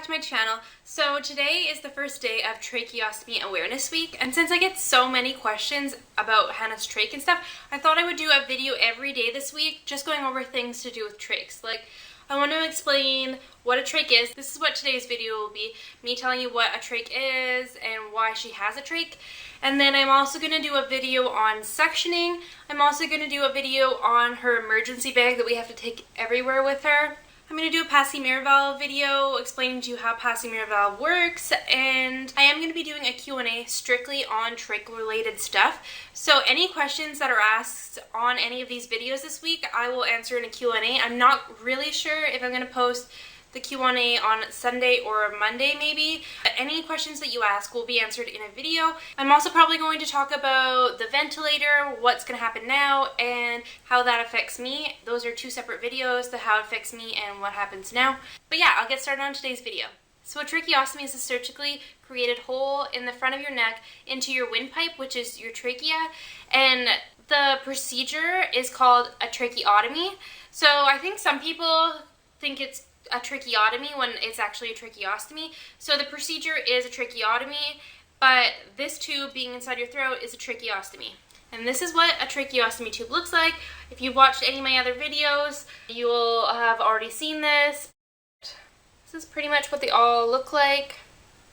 to my channel. So today is the first day of Tracheostomy Awareness Week, and since I get so many questions about Hannah's trach and stuff, I thought I would do a video every day this week just going over things to do with trachs. Like, I want to explain what a trach is. This is what today's video will be, me telling you what a trach is and why she has a trach. And then I'm also going to do a video on suctioning. I'm also going to do a video on her emergency bag that we have to take everywhere with her. I'm going to do a passing mirror valve video explaining to you how passing mirror valve works, and I am going to be doing a Q&A strictly on trach related stuff. So any questions that are asked on any of these videos this week, I will answer in a Q&A. I'm not really sure if I'm going to post the Q&A on Sunday or Monday maybe. But any questions that you ask will be answered in a video. I'm also probably going to talk about the ventilator, what's going to happen now, and how that affects me. Those are two separate videos, the how it affects me and what happens now. But yeah, I'll get started on today's video. So a tracheostomy is a surgically created hole in the front of your neck into your windpipe, which is your trachea, and the procedure is called a tracheotomy. So I think some people think it's a tracheotomy when it's actually a tracheostomy. So the procedure is a tracheotomy, but this tube being inside your throat is a tracheostomy. And this is what a tracheostomy tube looks like. If you've watched any of my other videos, you will have already seen this. This is pretty much what they all look like.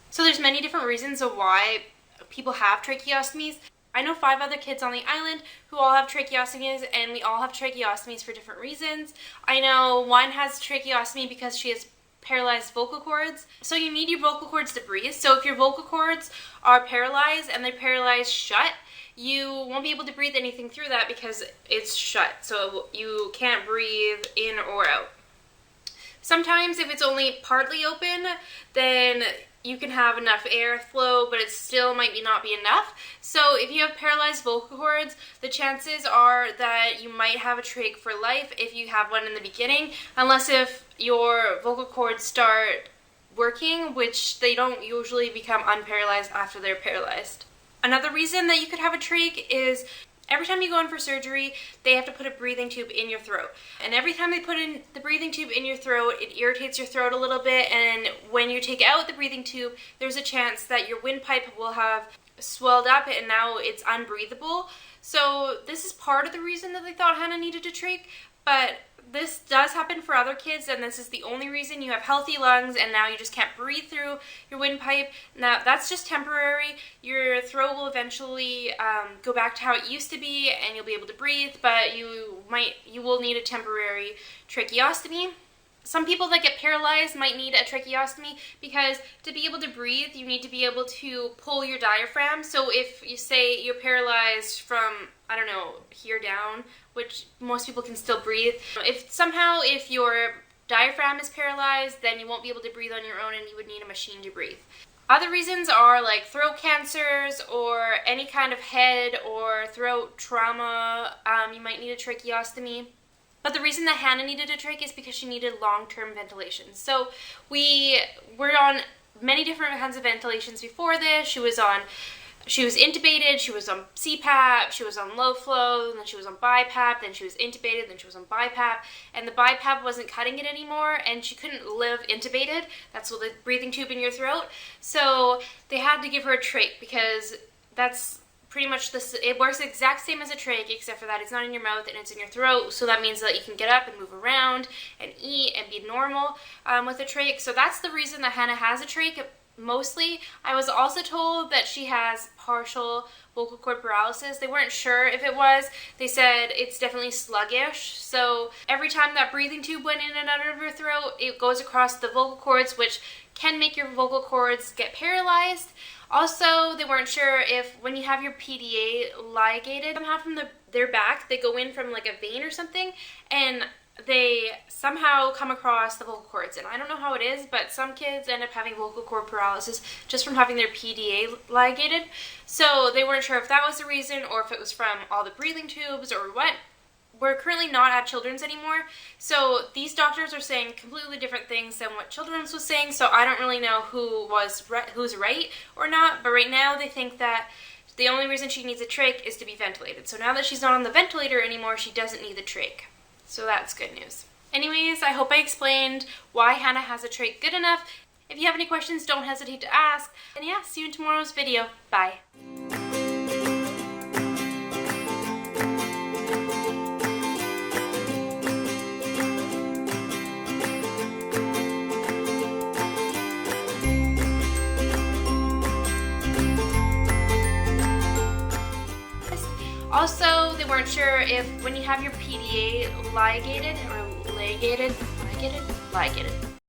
So there's many different reasons of why people have tracheostomies. I know 5 other kids on the island who all have tracheostomies, and we all have tracheostomies for different reasons. I know one has tracheostomy because she has paralyzed vocal cords. So you need your vocal cords to breathe. So if your vocal cords are paralyzed and they're paralyzed shut, you won't be able to breathe anything through that because it's shut. So you can't breathe in or out. Sometimes if it's only partly open, then you can have enough airflow, but it still might not be enough. So if you have paralyzed vocal cords, the chances are that you might have a trach for life if you have one in the beginning, unless if your vocal cords start working, which they don't usually become unparalyzed after they're paralyzed. Another reason that you could have a trach is every time you go in for surgery, they have to put a breathing tube in your throat. And every time they put in the breathing tube in your throat, it irritates your throat a little bit. And when you take out the breathing tube, there's a chance that your windpipe will have swelled up and now it's unbreathable. So this is part of the reason that they thought Hannah needed a trach. But this does happen for other kids, and this is the only reason. You have healthy lungs and now you just can't breathe through your windpipe. Now that's just temporary. Your throat will eventually go back to how it used to be and you'll be able to breathe, but you will need a temporary tracheostomy. Some people that get paralyzed might need a tracheostomy because to be able to breathe, you need to be able to pull your diaphragm. So if you say you're paralyzed from, I don't know, here down, which most people can still breathe. If your diaphragm is paralyzed, then you won't be able to breathe on your own and you would need a machine to breathe. Other reasons are like throat cancers or any kind of head or throat trauma. You might need a tracheostomy. But the reason that Hannah needed a trach is because she needed long-term ventilation. So we were on many different kinds of ventilations before this. She was intubated, she was on CPAP, she was on low flow, and then she was on BiPAP, then she was intubated, then she was on BiPAP, and the BiPAP wasn't cutting it anymore, and she couldn't live intubated. That's what the breathing tube in your throat. So they had to give her a trach because that's pretty much this. It works the exact same as a trach, except for that it's not in your mouth and it's in your throat. So that means that you can get up and move around and eat and be normal with a trach. So that's the reason that Hannah has a trach. Mostly, I was also told that she has partial vocal cord paralysis. They weren't sure if it was. They said it's definitely sluggish. So every time that breathing tube went in and out of her throat, it goes across the vocal cords, which can make your vocal cords get paralyzed. Also, they weren't sure if when you have your PDA ligated somehow from their back, they go in from like a vein or something, and they somehow come across the vocal cords. And I don't know how it is, but some kids end up having vocal cord paralysis just from having their PDA ligated. So they weren't sure if that was the reason or if it was from all the breathing tubes or what. We're currently not at Children's anymore, so these doctors are saying completely different things than what Children's was saying, so I don't really know who's right or not, but right now they think that the only reason she needs a trach is to be ventilated. So now that she's not on the ventilator anymore, she doesn't need the trach. So that's good news. Anyways, I hope I explained why Hannah has a trach good enough. If you have any questions, don't hesitate to ask. And yeah, see you in tomorrow's video. Bye. Also, they weren't sure if when you have your PDA ligated,